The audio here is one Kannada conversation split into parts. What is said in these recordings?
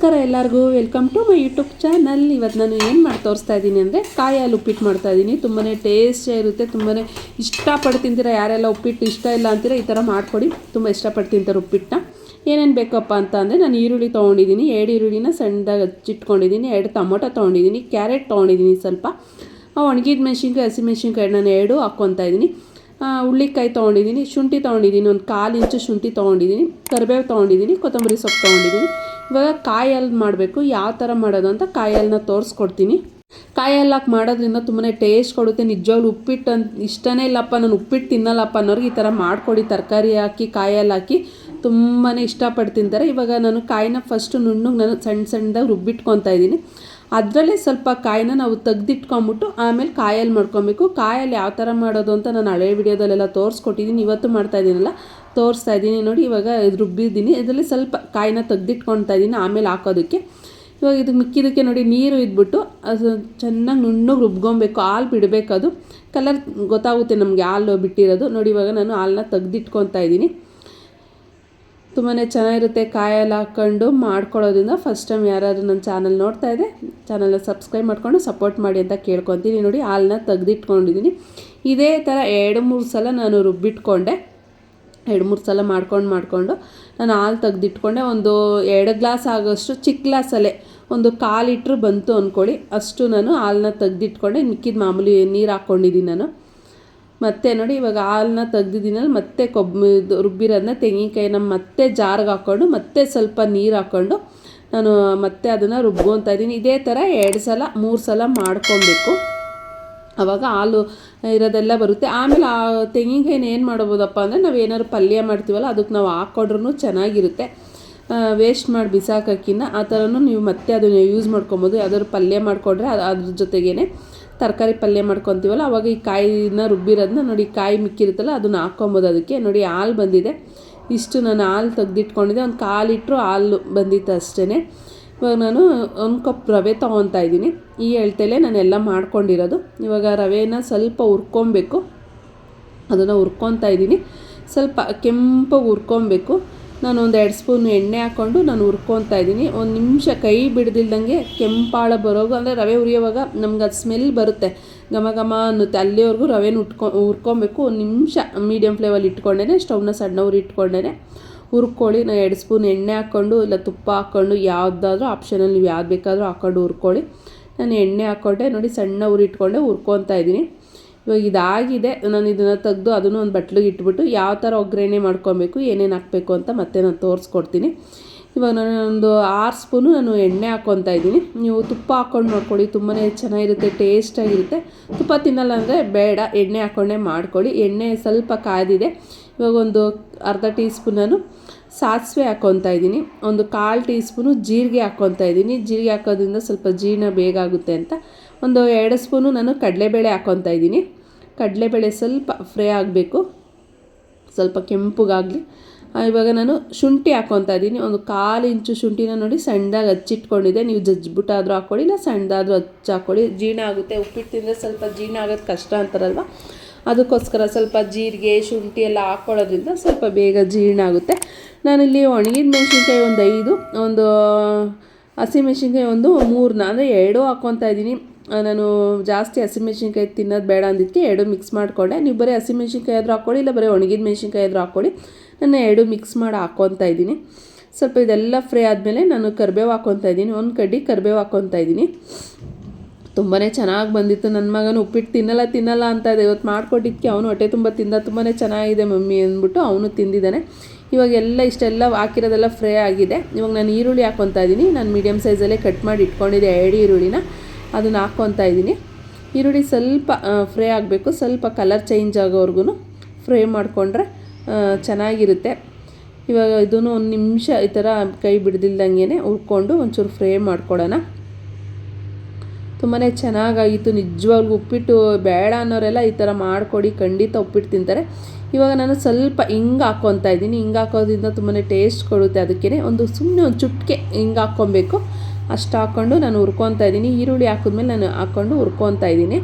ನಮಸ್ಕಾರ ಎಲ್ಲರಿಗೂ, welcome to my YouTube channel. ಇವತ್ತು ನಾನು ಏನು ಮಾಡಿ ತೋರಿಸ್ತಾ ಇದ್ದೀನಿ ಅಂದರೆ ಕಾಯಿ ಹಾಲು ಉಪ್ಪಿಟ್ಟು ಮಾಡ್ತಾ ಇದ್ದೀನಿ. ತುಂಬಾ ಟೇಸ್ಟಿಯಾಗಿರುತ್ತೆ, ತುಂಬಾ ಇಷ್ಟಪಟ್ಟು ತಿಂತೀರ. ಯಾರೆಲ್ಲ ಉಪ್ಪಿಟ್ಟು ಇಷ್ಟ ಇಲ್ಲ ಅಂತೀರ ಈ ಥರ ಮಾಡಿಕೊಡಿ, ತುಂಬ ಇಷ್ಟಪಟ್ಟು ತಿಂತಾರೆ ಉಪ್ಪಿಟ್ಟನ್ನ. ಏನೇನು ಬೇಕಪ್ಪ ಅಂತ ಅಂದರೆ ನಾನು ಈರುಳ್ಳಿ ತೊಗೊಂಡಿದ್ದೀನಿ, 2 ಈರುಳ್ಳಿನ ಸಣ್ಣದಾಗಿ ಹಚ್ಚಿಟ್ಕೊಂಡಿದ್ದೀನಿ, 2 ಟೊಮೊಟೊ ತೊಗೊಂಡಿದ್ದೀನಿ, ಕ್ಯಾರೆಟ್ ತೊಗೊಂಡಿದ್ದೀನಿ, ಸ್ವಲ್ಪ ಒಣಗಿದ ಮೆಣಸಿನ್ಕಾಯಿ, ಹಸಿಮೆಣಸಿನ್ಕಾಯಿ ನಾನು 2 ಹಾಕ್ಕೊತಾ ಇದ್ದೀನಿ. ಹುಳ್ಳಿಕಾಯಿ ತೊಗೊಂಡಿದ್ದೀನಿ, ಶುಂಠಿ ತೊಗೊಂಡಿದ್ದೀನಿ, ಒಂದು 1/4 ಇಂಚು ಶುಂಠಿ ತೊಗೊಂಡಿದ್ದೀನಿ, ಕರಿಬೇವು ತೊಗೊಂಡಿದ್ದೀನಿ, ಕೊತ್ತಂಬರಿ ಸೊಪ್ಪು ತೊಗೊಂಡಿದ್ದೀನಿ. ಇವಾಗ ಕಾಯಿ ಹಾಲು ಮಾಡಬೇಕು. ಯಾವ ಥರ ಮಾಡೋದು ಅಂತ ಕಾಯಿ ಹಾಲನ್ನ ತೋರಿಸ್ಕೊಡ್ತೀನಿ. ಕಾಯಿ ಹಾಲು ಹಾಕಿ ಮಾಡೋದ್ರಿಂದ ತುಂಬಾ ಟೇಸ್ಟ್ ಕೊಡುತ್ತೆ. ನಿಜವಾಗ್ಲೂ ಉಪ್ಪಿಟ್ಟು ಅಂತ ಇಷ್ಟನೇ ಇಲ್ಲಪ್ಪ, ನಾನು ಉಪ್ಪಿಟ್ಟು ತಿನ್ನಲ್ಲಪ್ಪ ಅನ್ನೋರಿಗೆ ಈ ಥರ ಮಾಡಿಕೊಡಿ. ತರಕಾರಿ ಹಾಕಿ ಕಾಯಿ ಹಾಲು ಹಾಕಿ ತುಂಬಾ ಇಷ್ಟಪಟ್ಟು ತಿಂತಾರೆ. ಇವಾಗ ನಾನು ಕಾಯಿನ ಫಸ್ಟು ನುಣ್ಣಗೆ ನಾನು ಸಣ್ಣದಾಗಿ ರುಬ್ಬಿಟ್ಕೊತಾ ಇದ್ದೀನಿ. ಅದರಲ್ಲೇ ಸ್ವಲ್ಪ ಕಾಯಿನ ನಾವು ತೆಗ್ದಿಟ್ಕೊಂಬಿಟ್ಟು ಆಮೇಲೆ ಕಾಯಲ್ಲಿ ಮಾಡ್ಕೊಬೇಕು. ಕಾಯಲ್ಲಿ ಯಾವ ಥರ ಮಾಡೋದು ಅಂತ ನಾನು ಹಳೆ ವಿಡಿಯೋದಲ್ಲೆಲ್ಲ ತೋರಿಸ್ಕೊಟ್ಟಿದ್ದೀನಿ. ಇವತ್ತು ಮಾಡ್ತಾಯಿದ್ದೀನಲ್ಲ ತೋರಿಸ್ತಾ ಇದ್ದೀನಿ ನೋಡಿ. ಇವಾಗ ರುಬ್ಬಿದ್ದೀನಿ, ಇದರಲ್ಲಿ ಸ್ವಲ್ಪ ಕಾಯಿನ ತೆಗ್ದಿಟ್ಕೊತಾ ಇದ್ದೀನಿ ಆಮೇಲೆ ಹಾಕೋದಕ್ಕೆ. ಇವಾಗ ಇದು ಮಿಕ್ಕಿದ್ದಕ್ಕೆ ನೋಡಿ ನೀರು ಇದ್ಬಿಟ್ಟು ಅದು ಚೆನ್ನಾಗಿ ನುಣ್ಣಗೆ ರುಬ್ಕೊಬೇಕು. ಹಾಲು ಬಿಡಬೇಕು, ಅದು ಕಲರ್ ಗೊತ್ತಾಗುತ್ತೆ ನಮಗೆ ಹಾಲು ಬಿಟ್ಟಿರೋದು ನೋಡಿ. ಇವಾಗ ನಾನು ಹಾಲನ್ನ ತೆಗ್ದಿಟ್ಕೊತಾ ಇದ್ದೀನಿ. ತುಂಬಾ ಚೆನ್ನಾಗಿರುತ್ತೆ ಕಾಯಿ ಹಾಲು ಹಾಕ್ಕೊಂಡು ಮಾಡ್ಕೊಳ್ಳೋದ್ರಿಂದ. ಫಸ್ಟ್ ಟೈಮ್ ಯಾರಾದರೂ ನನ್ನ ಚಾನಲ್ ನೋಡ್ತಾ ಇದೆ, ಚಾನಲ್ನ ಸಬ್ಸ್ಕ್ರೈಬ್ ಮಾಡ್ಕೊಂಡು ಸಪೋರ್ಟ್ ಮಾಡಿ ಅಂತ ಕೇಳ್ಕೊತೀನಿ. ನೋಡಿ ಹಾಲನ್ನ ತೆಗ್ದಿಟ್ಕೊಂಡಿದ್ದೀನಿ. ಇದೇ ಥರ 2-3 ಸಲ ನಾನು ರುಬ್ಬಿಟ್ಕೊಂಡೆ. 2-3 ಸಲ ಮಾಡಿಕೊಂಡು ನಾನು ಹಾಲು ತೆಗ್ದಿಟ್ಕೊಂಡೆ. ಒಂದು 2 ಗ್ಲಾಸ್ ಆಗೋಷ್ಟು, ಚಿಕ್ಕ ಗ್ಲಾಸಲ್ಲೇ ಒಂದು 1/4 ಲೀಟ್ರ್ ಬಂತು ಅಂದ್ಕೊಳ್ಳಿ, ಅಷ್ಟು ನಾನು ಹಾಲನ್ನ ತೆಗ್ದಿಟ್ಕೊಂಡೆ. ಮಿಕ್ಕಿದ ಮಾಮೂಲಿ ನೀರು ಹಾಕ್ಕೊಂಡಿದ್ದೀನಿ ನಾನು. ಮತ್ತು ನೋಡಿ ಇವಾಗ ಹಾಲನ್ನ ತೆಗ್ದಿದ್ದೀನಲ್ಲ, ಮತ್ತೆ ರುಬ್ಬಿರೋದನ್ನ ತೆಂಗಿನಕಾಯಿನ ಮತ್ತೆ ಜಾರ್ಗೆ ಹಾಕ್ಕೊಂಡು ಮತ್ತೆ ಸ್ವಲ್ಪ ನೀರು ಹಾಕ್ಕೊಂಡು ನಾನು ಮತ್ತೆ ಅದನ್ನು ರುಬ್ಕೊತಾ ಇದ್ದೀನಿ. ಇದೇ ಥರ 2-3 ಸಲ ಮಾಡ್ಕೊಬೇಕು, ಆವಾಗ ಹಾಲು ಇರೋದೆಲ್ಲ ಬರುತ್ತೆ. ಆಮೇಲೆ ಆ ತೆಂಗಿನಕಾಯಿನ ಏನು ಮಾಡ್ಬೋದಪ್ಪ ಅಂದರೆ ನಾವು ಏನಾದ್ರು ಪಲ್ಯ ಮಾಡ್ತೀವಲ್ಲ ಅದಕ್ಕೆ ನಾವು ಹಾಕ್ಕೊಡ್ರೂ ಚೆನ್ನಾಗಿರುತ್ತೆ. ವೇಸ್ಟ್ ಮಾಡಿ ಬಿಸಾಕೋಕ್ಕಿಂತ ಆ ಥರನೂ ನೀವು ಮತ್ತೆ ಅದನ್ನು ಯೂಸ್ ಮಾಡ್ಕೊಬೋದು. ಯಾವ್ದಾದ್ರು ಪಲ್ಯ ಮಾಡಿಕೊಂಡ್ರೆ ಅದ್ರ ಜೊತೆಗೇ ತರಕಾರಿ ಪಲ್ಯ ಮಾಡ್ಕೊತೀವಲ್ಲ ಅವಾಗ ಈ ಕಾಯಿನ ರುಬ್ಬಿರೋದನ್ನ ನೋಡಿ, ಕಾಯಿ ಮಿಕ್ಕಿರುತ್ತಲ್ಲ ಅದನ್ನು ಹಾಕ್ಕೊಬೋದು. ಅದಕ್ಕೆ ನೋಡಿ ಹಾಲು ಬಂದಿದೆ, ಇಷ್ಟು ನಾನು ಹಾಲು ತೆಗ್ದಿಟ್ಕೊಂಡಿದ್ದೆ. ಒಂದು 1/4 ಲೀಟ್ರು ಹಾಲು ಬಂದಿತ್ತು ಅಷ್ಟೇ. ಇವಾಗ ನಾನು 1 ಕಪ್ ರವೆ ತೊಗೊತಾ ಇದ್ದೀನಿ. ಈ ಅಳತೆಲೇ ನಾನೆಲ್ಲ ಮಾಡ್ಕೊಂಡಿರೋದು. ಇವಾಗ ರವೆನ ಸ್ವಲ್ಪ ಹುರ್ಕೊಬೇಕು, ಅದನ್ನು ಹುರ್ಕೊತಾ ಇದ್ದೀನಿ. ಸ್ವಲ್ಪ ಕೆಂಪಾಗಿ ಹುರ್ಕೊಬೇಕು. ನಾನು ಒಂದು 2 ಸ್ಪೂನ್ ಎಣ್ಣೆ ಹಾಕ್ಕೊಂಡು ನಾನು ಹುರ್ಕೊತಾ ಇದ್ದೀನಿ. 1 ನಿಮಿಷ ಕೈ ಬಿಡ್ದಿಲ್ದಂಗೆ ಕೆಂಪಾಳ ಬರೋಗು, ಅಂದರೆ ರವೆ ಹುರಿಯೋವಾಗ ನಮ್ಗೆ ಅದು ಸ್ಮೆಲ್ ಬರುತ್ತೆ, ಘಮ ಅನ್ನುತ್ತೆ. ಅಲ್ಲಿವರೆಗೂ ರವೆನ ಹುರ್ಕೊಬೇಕು. 1 ನಿಮಿಷ ಮೀಡಿಯಮ್ ಫ್ಲೇಮಲ್ಲಿ ಇಟ್ಕೊಂಡೇ, ಸ್ಟವ್ನ ಸಣ್ಣ ಉರಿ ಇಟ್ಕೊಂಡೇ ಹುರ್ಕೊಳ್ಳಿ. ನಾನು 2 ಸ್ಪೂನ್ ಎಣ್ಣೆ ಹಾಕ್ಕೊಂಡು ಇಲ್ಲ ತುಪ್ಪ ಹಾಕ್ಕೊಂಡು, ಯಾವುದಾದ್ರೂ ಆಪ್ಷನಲ್ಲಿ ನೀವು ಯಾವ್ದು ಬೇಕಾದರೂ ಹಾಕ್ಕೊಂಡು ಹುರ್ಕೊಳ್ಳಿ. ನಾನು ಎಣ್ಣೆ ಹಾಕ್ಕೊಂಡೆ ನೋಡಿ, ಸಣ್ಣ ಉರಿ ಇಟ್ಕೊಂಡೆ ಹುರ್ಕೊತಾ ಇದ್ದೀನಿ. ಇವಾಗ ಇದಾಗಿದೆ, ನಾನು ಇದನ್ನು ತೆಗೆದು ಅದನ್ನು ಒಂದು ಬಟ್ಲಿಗೆ ಇಟ್ಬಿಟ್ಟು ಯಾವ ಥರ ಒಗ್ಗರಣೆ ಮಾಡ್ಕೊಬೇಕು, ಏನೇನು ಹಾಕಬೇಕು ಅಂತ ಮತ್ತೆ ನಾನು ತೋರಿಸ್ಕೊಡ್ತೀನಿ. ಇವಾಗ ನಾನು ಒಂದು 6 ಸ್ಪೂನು ನಾನು ಎಣ್ಣೆ ಹಾಕ್ಕೊತಾ ಇದ್ದೀನಿ. ನೀವು ತುಪ್ಪ ಹಾಕ್ಕೊಂಡು ಮಾಡ್ಕೊಳ್ಳಿ, ತುಂಬಾ ಚೆನ್ನಾಗಿರುತ್ತೆ, ಟೇಸ್ಟಾಗಿರುತ್ತೆ. ತುಪ್ಪ ತಿನ್ನಲ್ಲ ಅಂದರೆ ಬೇಡ, ಎಣ್ಣೆ ಹಾಕ್ಕೊಂಡೇ ಮಾಡ್ಕೊಳ್ಳಿ. ಎಣ್ಣೆ ಸ್ವಲ್ಪ ಕಾದಿದೆ. ಇವಾಗ ಒಂದು ಅರ್ಧ ಟೀ ಸ್ಪೂನ್ ನಾನು ಸಾಸಿವೆ ಹಾಕ್ಕೊತಾ ಇದ್ದೀನಿ. ಒಂದು 1/4 ಟೀ ಸ್ಪೂನು ಜೀರಿಗೆ ಹಾಕ್ಕೊತಾ ಇದ್ದೀನಿ. ಜೀರಿಗೆ ಹಾಕೋದ್ರಿಂದ ಸ್ವಲ್ಪ ಜೀರ್ಣ ಬೇಗ ಆಗುತ್ತೆ ಅಂತ. ಒಂದು 2 ಸ್ಪೂನು ನಾನು ಕಡಲೆಬೇಳೆ ಹಾಕ್ಕೊತಾ ಇದ್ದೀನಿ. ಕಡಲೆಬೇಳೆ ಸ್ವಲ್ಪ ಫ್ರೈ ಆಗಬೇಕು, ಸ್ವಲ್ಪ ಕೆಂಪಗಾಗಲಿ. ಇವಾಗ ನಾನು ಶುಂಠಿ ಹಾಕ್ಕೊತಾ ಇದ್ದೀನಿ. ಒಂದು 1/4 ಇಂಚು ಶುಂಠಿನ ನೋಡಿ ಸಣ್ಣದಾಗಿ ಹಚ್ಚಿಟ್ಕೊಂಡಿದ್ದೆ. ನೀವು ಜಜ್ಜಿಬಿಟ್ಟಾದರೂ ಹಾಕ್ಕೊಳ್ಳಿ, ಇಲ್ಲ ಸಣ್ಣದಾದರೂ ಹಾಕ್ಕೊಳ್ಳಿ, ಜೀರ್ಣ ಆಗುತ್ತೆ. ಉಪ್ಪಿಟ್ಟು ತಿಂದರೆ ಸ್ವಲ್ಪ ಜೀರ್ಣ ಆಗೋದು ಕಷ್ಟ ಅಂತಾರಲ್ವ, ಅದಕ್ಕೋಸ್ಕರ ಸ್ವಲ್ಪ ಜೀರಿಗೆ ಶುಂಠಿ ಎಲ್ಲ ಹಾಕ್ಕೊಳ್ಳೋದ್ರಿಂದ ಸ್ವಲ್ಪ ಬೇಗ ಜೀರ್ಣ ಆಗುತ್ತೆ. ನಾನಿಲ್ಲಿ ಒಣಗಿದ ಮೆಣಸಿನ್ಕಾಯಿ ಒಂದು 5, ಒಂದು ಹಸಿಮೆಣ್ಸಿನ್ಕಾಯಿ ಒಂದು 3, ಅಂದರೆ 2 ಹಾಕ್ಕೊತಾ ಇದ್ದೀನಿ. ನಾನು ಜಾಸ್ತಿ ಹಸಿಮೆಣ್ಸಿನ್ಕಾಯಿ ತಿನ್ನೋದು ಬೇಡ ಅಂದಿದ್ದಕ್ಕೆ 2 ಮಿಕ್ಸ್ ಮಾಡಿಕೊಂಡೆ. ನೀವು ಬರೀ ಹಸಿಮೆಣ್ಸಿನ್ಕಾಯಿ ಆದರೂ ಹಾಕ್ಕೊಳ್ಳಿ, ಇಲ್ಲ ಬರೀ ಒಣಗಿದ ಮೆಣಸಿನ್ಕಾಯಿ ಆದರೂ ಹಾಕ್ಕೊಳ್ಳಿ. ನಾನು 2 ಮಿಕ್ಸ್ ಮಾಡಿ ಹಾಕ್ಕೊತಾ ಇದ್ದೀನಿ. ಸ್ವಲ್ಪ ಇದೆಲ್ಲ ಫ್ರೈ ಆದಮೇಲೆ ನಾನು ಕರಿಬೇವು ಹಾಕ್ಕೊತಾ ಇದ್ದೀನಿ. 1 ಕಡ್ಡಿ ಕರಿಬೇವು ಹಾಕ್ಕೊತಾ ಇದ್ದೀನಿ. ತುಂಬಾ ಚೆನ್ನಾಗಿ ಬಂದಿತ್ತು. ನನ್ನ ಮಗನು ಉಪ್ಪಿಟ್ಟು ತಿನ್ನಲ್ಲ ಅಂತ ಇದೆ. ಇವತ್ತು ಮಾಡಿಕೊಟ್ಟಿದ್ದಕ್ಕೆ ಅವನು ಹೊಟ್ಟೆ ತುಂಬ ತಿಂದ. ತುಂಬಾ ಚೆನ್ನಾಗಿದೆ ಮಮ್ಮಿ ಅಂದ್ಬಿಟ್ಟು ಅವನು ತಿಂದಿದ್ದಾನೆ. ಇವಾಗ ಇಷ್ಟೆಲ್ಲ ಹಾಕಿರೋದೆಲ್ಲ ಫ್ರೈ ಆಗಿದೆ. ಇವಾಗ ನಾನು ಈರುಳ್ಳಿ ಹಾಕ್ಕೊತಾ ಇದ್ದೀನಿ. ನಾನು ಮೀಡಿಯಮ್ ಸೈಜಲ್ಲೇ ಕಟ್ ಮಾಡಿ ಇಟ್ಕೊಂಡಿದ್ದೆ 2 ಈರುಳ್ಳಿನ, ಅದನ್ನು ಹಾಕ್ಕೊತಾ ಇದ್ದೀನಿ. ಈರುಳ್ಳಿ ಸ್ವಲ್ಪ ಫ್ರೈ ಆಗಬೇಕು, ಸ್ವಲ್ಪ ಕಲರ್ ಚೇಂಜ್ ಆಗೋವರೆಗೂ ಫ್ರೈ ಮಾಡಿಕೊಂಡ್ರೆ ಚೆನ್ನಾಗಿರುತ್ತೆ. ಇವಾಗ ಇದನ್ನು 1 ನಿಮಿಷ ಈ ಥರ ಕೈ ಬಿಡ್ದಿಲ್ದಂಗೆ ಹುರ್ಕೊಂಡು ಒಂಚೂರು ಫ್ರೈ ಮಾಡ್ಕೊಡೋಣ. ತುಂಬಾ ಚೆನ್ನಾಗಾಗಿತ್ತು ನಿಜವಾಗ್ಲೂ. ಉಪ್ಪಿಟ್ಟು ಬೇಡ ಅನ್ನೋರೆಲ್ಲ ಈ ಥರ ಮಾಡಿಕೊಡಿ, ಖಂಡಿತ ಉಪ್ಪಿಟ್ಟು ತಿಂತಾರೆ. ಇವಾಗ ನಾನು ಸ್ವಲ್ಪ ಹಿಂಗೆ ಹಾಕ್ಕೊತಾ ಇದ್ದೀನಿ. ಹಿಂಗೆ ಹಾಕೋದ್ರಿಂದ ತುಂಬಾ ಟೇಸ್ಟ್ ಕೊಡುತ್ತೆ. ಅದಕ್ಕೇ ಒಂದು ಚುಟ್ಕೆ ಹಿಂಗೆ ಹಾಕ್ಕೊಬೇಕು, ಅಷ್ಟು ಹಾಕ್ಕೊಂಡು ನಾನು ಹುರ್ಕೊತಾ ಇದ್ದೀನಿ. ಈರುಳ್ಳಿ ಹಾಕಿದ್ಮೇಲೆ ನಾನು ಹಾಕ್ಕೊಂಡು ಹುರ್ಕೊತಾ ಇದ್ದೀನಿ.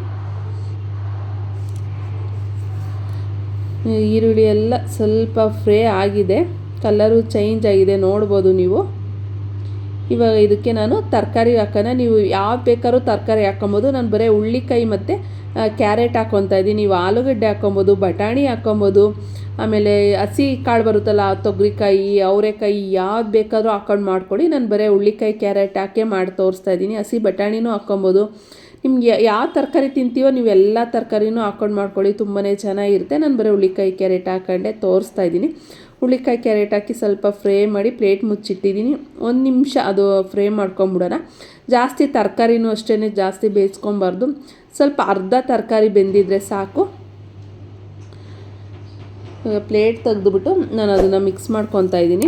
ಈರುಳ್ಳಿ ಎಲ್ಲ ಸ್ವಲ್ಪ ಫ್ರೈ ಆಗಿದೆ, ಕಲರು ಚೇಂಜ್ ಆಗಿದೆ, ನೋಡ್ಬೋದು ನೀವು. ಇವಾಗ ಇದಕ್ಕೆ ನಾನು ತರಕಾರಿ ಹಾಕೋಣ. ನೀವು ಯಾವ್ದು ಬೇಕಾದ್ರೂ ತರಕಾರಿ ಹಾಕೊಬೋದು. ನಾನು ಬರೀ ಹುಳ್ಳಿಕಾಯಿ ಮತ್ತು ಕ್ಯಾರೆಟ್ ಹಾಕ್ಕೊತಾ ಇದ್ದೀನಿ. ನೀವು ಆಲೂಗಡ್ಡೆ ಹಾಕ್ಕೊಬೋದು, ಬಟಾಣಿ ಹಾಕ್ಕೊಬೋದು, ಆಮೇಲೆ ಹಸಿ ಕಾಳು ಬರುತ್ತಲ್ಲ ತೊಗರಿಕಾಯಿ, ಅವರೆಕಾಯಿ ಯಾವ್ದು ಬೇಕಾದರೂ ಹಾಕ್ಕೊಂಡು ಮಾಡ್ಕೊಳ್ಳಿ. ನಾನು ಬರೀ ಹುಳ್ಳಿಕಾಯಿ ಕ್ಯಾರೆಟ್ ಹಾಕಿ ಮಾಡಿ ತೋರಿಸ್ತಾ ಇದ್ದೀನಿ. ಹಸಿ ಬಟಾಣಿನೂ ಹಾಕ್ಕೊಬೋದು. ನಿಮ್ಗೆ ಯಾವ ತರಕಾರಿ ತಿಂತೀವೋ ನೀವು ಎಲ್ಲ ತರಕಾರಿನೂ ಹಾಕ್ಕೊಂಡು ಮಾಡ್ಕೊಳ್ಳಿ, ತುಂಬಾ ಚೆನ್ನಾಗಿರುತ್ತೆ. ನಾನು ಬರೀ ಹುಳ್ಳಿಕಾಯಿ ಕ್ಯಾರೆಟ್ ಹಾಕೊಂಡೆ ತೋರಿಸ್ತಾ ಇದ್ದೀನಿ. ಹುಳ್ಳಿಕಾಯಿ ಕ್ಯಾರೆಟ್ ಹಾಕಿ ಸ್ವಲ್ಪ ಫ್ರೈ ಮಾಡಿ ಪ್ಲೇಟ್ ಮುಚ್ಚಿಟ್ಟಿದ್ದೀನಿ. 1 ನಿಮಿಷ ಅದು ಫ್ರೈ ಮಾಡ್ಕೊಂಬಿಡೋಣ. ಜಾಸ್ತಿ ತರಕಾರಿನೂ ಅಷ್ಟೇ ಜಾಸ್ತಿ ಬೇಯಿಸ್ಕೊಬಾರ್ದು, ಸ್ವಲ್ಪ ಅರ್ಧ ತರಕಾರಿ ಬೆಂದಿದ್ರೆ ಸಾಕು. ಪ್ಲೇಟ್ ತೆಗೆದುಬಿಟ್ಟು ನಾನು ಅದನ್ನು ಮಿಕ್ಸ್ ಮಾಡ್ಕೊತಾ ಇದ್ದೀನಿ.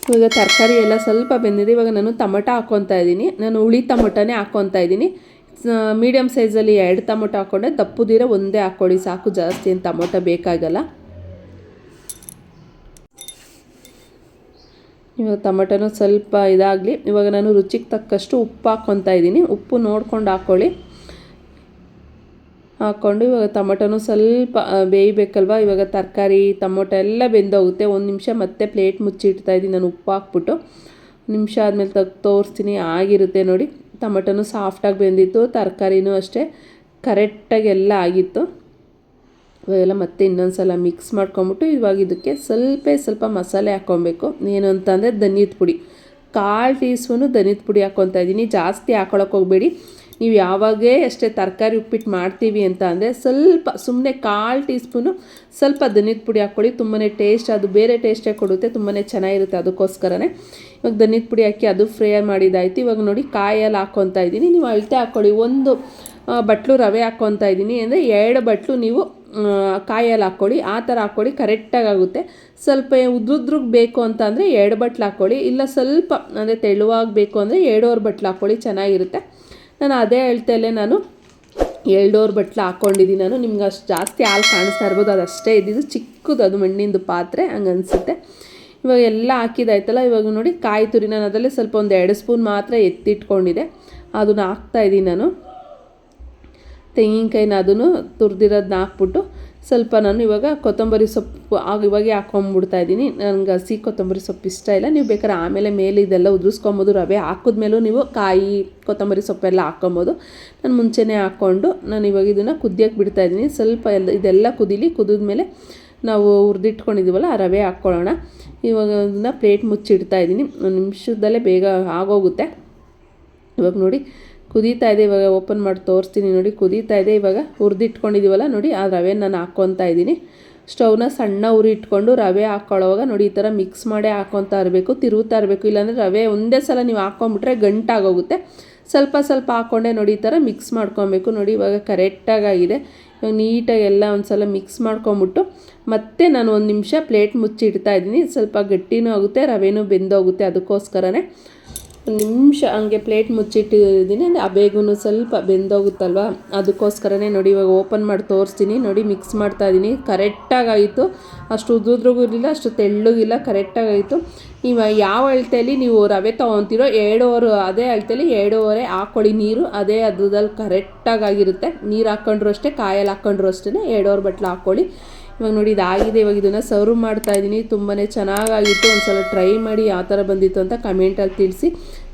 ಇವಾಗ ತರಕಾರಿ ಎಲ್ಲ ಸ್ವಲ್ಪ ಬೆಂದಿದೆ. ಇವಾಗ ನಾನು ಟೊಮೊಟೊ ಹಾಕ್ಕೊತಾ ಇದ್ದೀನಿ. ನಾನು ಹುಳಿ ಟೊಮೊಟೊನೇ ಹಾಕ್ಕೊತಾ ಇದ್ದೀನಿ. ಮೀಡಿಯಮ್ ಸೈಜಲ್ಲಿ 2 ಟೊಮೊಟೊ ಹಾಕ್ಕೊಂಡೆ, ದಪ್ಪುದಿರ ಒಂದೇ ಹಾಕ್ಕೊಳ್ಳಿ ಸಾಕು, ಜಾಸ್ತಿ ಏನು ಟೊಮೊಟೊ ಬೇಕಾಗಲ್ಲ. ಇವಾಗ ಟೊಮೊಟೊನೂ ಸ್ವಲ್ಪ ಇದಾಗಲಿ. ಇವಾಗ ನಾನು ರುಚಿಗೆ ತಕ್ಕಷ್ಟು ಉಪ್ಪು ಹಾಕ್ಕೊತಾ ಇದ್ದೀನಿ. ಉಪ್ಪು ನೋಡ್ಕೊಂಡು ಹಾಕ್ಕೊಳ್ಳಿ. ಹಾಕ್ಕೊಂಡು ಇವಾಗ ಟೊಮೊಟೊನೂ ಸ್ವಲ್ಪ ಬೇಯಬೇಕಲ್ವ. ಇವಾಗ ತರಕಾರಿ ಟೊಮೊಟೊ ಎಲ್ಲ ಬೆಂದೋಗುತ್ತೆ. 1 ನಿಮಿಷ ಮತ್ತೆ ಪ್ಲೇಟ್ ಮುಚ್ಚಿಡ್ತಾ ಇದ್ದೀನಿ ನಾನು ಉಪ್ಪು ಹಾಕ್ಬಿಟ್ಟು. 1 ನಿಮಿಷ ಆದಮೇಲೆ ತೋರಿಸ್ತೀನಿ. ಆಗಿರುತ್ತೆ ನೋಡಿ. ಟೊಮೊಟೊನೂ ಸಾಫ್ಟಾಗಿ ಬೆಂದಿತ್ತು, ತರಕಾರಿನೂ ಅಷ್ಟೇ ಕರೆಕ್ಟಾಗಿ ಎಲ್ಲ ಆಗಿತ್ತು. ಇವೆಲ್ಲ ಮತ್ತೆ ಇನ್ನೊಂದು ಸಲ ಮಿಕ್ಸ್ ಮಾಡ್ಕೊಂಬಿಟ್ಟು ಇವಾಗ ಇದಕ್ಕೆ ಸ್ವಲ್ಪ ಮಸಾಲೆ ಹಾಕ್ಕೊಬೇಕು. ಏನು ಅಂತಂದರೆ ಧನಿಯದ ಪುಡಿ 1/4 ಟೀ ಸ್ಪೂನು ಧನಿಯದ ಪುಡಿ ಹಾಕ್ಕೊತಾ ಇದ್ದೀನಿ. ಜಾಸ್ತಿ ಹಾಕ್ಕೊಳಕ್ಕೆ ಹೋಗಬೇಡಿ. ನೀವು ಯಾವಾಗೇ ಅಷ್ಟೇ ತರಕಾರಿ ಉಪ್ಪಿಟ್ಟು ಮಾಡ್ತೀವಿ ಅಂತ ಅಂದರೆ ಸ್ವಲ್ಪ ಸುಮ್ಮನೆ 1/4 ಟೀ ಸ್ಪೂನು ಸ್ವಲ್ಪ ಧನಿಯದ ಪುಡಿ ಹಾಕ್ಕೊಳ್ಳಿ. ತುಂಬಾ ಟೇಸ್ಟ್, ಅದು ಬೇರೆ ಟೇಸ್ಟೇ ಕೊಡುತ್ತೆ, ತುಂಬಾ ಚೆನ್ನಾಗಿರುತ್ತೆ. ಅದಕ್ಕೋಸ್ಕರನೇ ಇವಾಗ ಧನಿಯದ ಪುಡಿ ಹಾಕಿ ಅದು ಫ್ರೈ ಮಾಡಿದ್ದಾಯಿತು. ಇವಾಗ ನೋಡಿ ಕಾಯಲ್ಲಿ ಹಾಕ್ಕೊತಾ ಇದ್ದೀನಿ. ನೀವು ಅಳತೆ ಹಾಕ್ಕೊಳ್ಳಿ. 1 ಬಟ್ಲು ರವೆ ಹಾಕ್ಕೊತಾ ಇದ್ದೀನಿ ಅಂದರೆ 2 ಬಟ್ಲು ನೀವು ಕಾಯಲ್ಲಿ ಹಾಕ್ಕೊಳ್ಳಿ. ಆ ಥರ ಹಾಕ್ಕೊಳ್ಳಿ, ಕರೆಕ್ಟಾಗಿ ಆಗುತ್ತೆ. ಸ್ವಲ್ಪ ಉದ್ರುದ್ರಿಗೆ ಬೇಕು ಅಂತ ಅಂದರೆ 2 ಬಟ್ಲು ಹಾಕ್ಕೊಳ್ಳಿ. ಇಲ್ಲ ಸ್ವಲ್ಪ ಅಂದರೆ ತೆಳುವಾಗಿ ಬೇಕು ಅಂದರೆ 2.5 ಬಟ್ಲು ಹಾಕ್ಕೊಳ್ಳಿ, ಚೆನ್ನಾಗಿರುತ್ತೆ. ನಾನು ಅದೇ ಅಳತೆಯಲ್ಲೇ ನಾನು 2.5 ಬಟ್ಲು ಹಾಕ್ಕೊಂಡಿದ್ದೀನಿ. ನಾನು ನಿಮ್ಗೆ ಅಷ್ಟು ಜಾಸ್ತಿ ಹಾಲು ಕಾಣಿಸ್ತಾ ಇರ್ಬೋದು, ಅದಷ್ಟೇ ಇದ್ದಿದ್ದು, ಚಿಕ್ಕದು ಅದು ಮಣ್ಣಿಂದು ಪಾತ್ರೆ ಹಂಗೆ ಅನಿಸುತ್ತೆ. ಇವಾಗ ಎಲ್ಲ ಹಾಕಿದಾಯ್ತಲ್ಲ. ಇವಾಗ ನೋಡಿ ಕಾಯಿ ತುರಿ ನಾನು ಅದರಲ್ಲೇ ಸ್ವಲ್ಪ 2 ಸ್ಪೂನ್ ಮಾತ್ರ ಎತ್ತಿಟ್ಕೊಂಡಿದ್ದೆ, ಅದನ್ನು ಹಾಕ್ತಾಯಿದ್ದೀನಿ ನಾನು. ತೆಂಗಿನಕಾಯಿನ ಅದನ್ನು ತುರಿದಿರೋದನ್ನ ಹಾಕ್ಬಿಟ್ಟು ಸ್ವಲ್ಪ ನಾನು ಇವಾಗ ಕೊತ್ತಂಬರಿ ಸೊಪ್ಪು ಇವಾಗೆ ಹಾಕ್ಕೊಂಬಿಡ್ತಾ ಇದ್ದೀನಿ. ನನಗೆ ಹಸಿ ಕೊತ್ತಂಬರಿ ಸೊಪ್ಪು ಇಷ್ಟ ಇಲ್ಲ. ನೀವು ಬೇಕಾದ್ರೆ ಆಮೇಲೆ ಮೇಲೆ ಇದೆಲ್ಲ ಉದುರಿಸ್ಕೊಬೋದು. ರವೆ ಹಾಕಿದ್ಮೇಲೂ ನೀವು ಕಾಯಿ ಕೊತ್ತಂಬರಿ ಸೊಪ್ಪೆಲ್ಲ ಹಾಕ್ಕೊಬೋದು. ನಾನು ಮುಂಚೆನೇ ಹಾಕ್ಕೊಂಡು ನಾನು ಇವಾಗ ಇದನ್ನು ಕುದಿಯೋಕ್ಕೆ ಬಿಡ್ತಾಯಿದ್ದೀನಿ. ಸ್ವಲ್ಪ ಇದೆಲ್ಲ ಕುದಿದ್ಮೇಲೆ ನಾವು ಹುರಿದಿಟ್ಕೊಂಡಿದ್ದೀವಲ್ಲ ಆ ರವೆ ಹಾಕ್ಕೊಳ್ಳೋಣ. ಇವಾಗ ಅದನ್ನು ಪ್ಲೇಟ್ ಮುಚ್ಚಿಡ್ತಾ ಇದ್ದೀನಿ. 1 ನಿಮಿಷದಲ್ಲೇ ಬೇಗ ಆಗೋಗುತ್ತೆ. ಇವಾಗ ನೋಡಿ ಕುದೀತಾ ಇದೆ. ಇವಾಗ ಓಪನ್ ಮಾಡಿ ತೋರಿಸ್ತೀನಿ ನೋಡಿ. ಕುದೀತಾ ಇದೆ. ಇವಾಗ ಹುರಿದಿಟ್ಕೊಂಡಿದ್ದೀವಲ್ಲ ನೋಡಿ, ಆ ರವೆ ನಾನು ಹಾಕ್ಕೊತಾ ಇದ್ದೀನಿ. ಸ್ಟವ್ನ ಸಣ್ಣ ಉರಿ ಇಟ್ಕೊಂಡು ರವೆ ಹಾಕ್ಕೊಳ್ಳೋವಾಗ ನೋಡಿ ಈ ಥರ ಮಿಕ್ಸ್ ಮಾಡೇ ಹಾಕ್ಕೊತಾ ಇರಬೇಕು, ತಿರುಗುತ್ತಾ ಇರಬೇಕು. ಇಲ್ಲಾಂದರೆ ರವೆ ಒಂದೇ ಸಲ ನೀವು ಹಾಕ್ಕೊಂಬಿಟ್ರೆ ಗಂಟಾಗೋಗುತ್ತೆ. ಸ್ವಲ್ಪ ಹಾಕ್ಕೊಂಡೆ ನೋಡಿ ಈ ಥರ ಮಿಕ್ಸ್ ಮಾಡ್ಕೊಬೇಕು. ನೋಡಿ ಇವಾಗ ಕರೆಕ್ಟಾಗಿದೆ. ಇವಾಗ ನೀಟಾಗಿ ಎಲ್ಲ ಒಂದು ಸಲ ಮಿಕ್ಸ್ ಮಾಡ್ಕೊಂಬಿಟ್ಟು ಮತ್ತೆ ನಾನು 1 ನಿಮಿಷ ಪ್ಲೇಟ್ ಮುಚ್ಚಿಡ್ತಾ ಇದ್ದೀನಿ. ಸ್ವಲ್ಪ ಗಟ್ಟಿನೂ ಆಗುತ್ತೆ, ರವೆನೂ ಬೆಂದೋಗುತ್ತೆ. ಅದಕ್ಕೋಸ್ಕರನೇ 1 ನಿಮಿಷ ಹಂಗೆ ಪ್ಲೇಟ್ ಮುಚ್ಚಿಟ್ಟಿದ್ದೀನಿ. ಆ ಬೇಗೂ ಸ್ವಲ್ಪ ಬೆಂದೋಗುತ್ತಲ್ವ, ಅದಕ್ಕೋಸ್ಕರನೇ ನೋಡಿ ಇವಾಗ ಓಪನ್ ಮಾಡಿ ತೋರಿಸ್ತೀನಿ. ನೋಡಿ ಮಿಕ್ಸ್ ಮಾಡ್ತಾಯಿದ್ದೀನಿ. ಕರೆಕ್ಟಾಗಾಯಿತು. ಅಷ್ಟು ಉದ್ರುದ್ರಿಗೂ ಇರಲಿಲ್ಲ, ಅಷ್ಟು ತೆಳ್ಳಗಿಲ್ಲ, ಕರೆಕ್ಟಾಗಾಯಿತು. ನೀವು ಯಾವ ಅಳತೆಯಲ್ಲಿ ನೀವು ರವೆ ತೊಗೊತೀರೋ 2.5 ಅದೇ ಅಳತೆಯಲ್ಲಿ 2.5 ಹಾಕ್ಕೊಳ್ಳಿ ನೀರು. ಅದೇ ಅದ್ರದಲ್ಲಿ ಕರೆಕ್ಟಾಗಿರುತ್ತೆ. ನೀರು ಹಾಕ್ಕೊಂಡ್ರು ಅಷ್ಟೇ, ಕಾಯಲ್ಲಿ ಹಾಕ್ಕೊಂಡ್ರು ಅಷ್ಟೇ 2.5 ಬಟ್ಲು ಹಾಕ್ಕೊಳ್ಳಿ. ಇವಾಗ ನೋಡಿ ಇದಾಗಿದೆ. ಇವಾಗ ಇದನ್ನು ಸರ್ವ್ ಮಾಡ್ತಾಯಿದ್ದೀನಿ. ತುಂಬಾ ಚೆನ್ನಾಗಾಗಿತ್ತು. ಒಂದು ಸಲ ಟ್ರೈ ಮಾಡಿ ಯಾವ ಥರ ಬಂದಿತ್ತು ಅಂತ ಕಮೆಂಟಲ್ಲಿ ತಿಳಿಸಿ.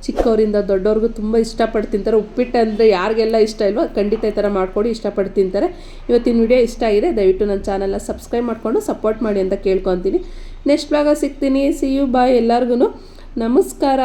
ಚಿಕ್ಕವರಿಂದ ದೊಡ್ಡವ್ರಿಗೂ ತುಂಬ ಇಷ್ಟಪಟ್ಟು ತಿಂತಾರೆ. ಉಪ್ಪಿಟ್ಟು ಅಂದರೆ ಯಾರಿಗೆಲ್ಲ ಇಷ್ಟ ಇಲ್ವೋ ಖಂಡಿತ ಈ ಥರ ಮಾಡ್ಕೊಡಿ, ಇಷ್ಟಪಟ್ಟು ತಿಂತಾರೆ. ಇವತ್ತಿನ ವಿಡಿಯೋ ಇಷ್ಟ ಆಗಿದೆ, ದಯವಿಟ್ಟು ನನ್ನ ಚಾನಲ್ನ ಸಬ್ಸ್ಕ್ರೈಬ್ ಮಾಡಿಕೊಂಡು ಸಪೋರ್ಟ್ ಮಾಡಿ ಅಂತ ಕೇಳ್ಕೊತೀನಿ. ನೆಕ್ಸ್ಟ್ ಬ್ಲಾಗ ಸಿಗ್ತೀನಿ. ಸಿ ಯು, ಬಾಯ್. ಎಲ್ಲರಿಗೂ ನಮಸ್ಕಾರ.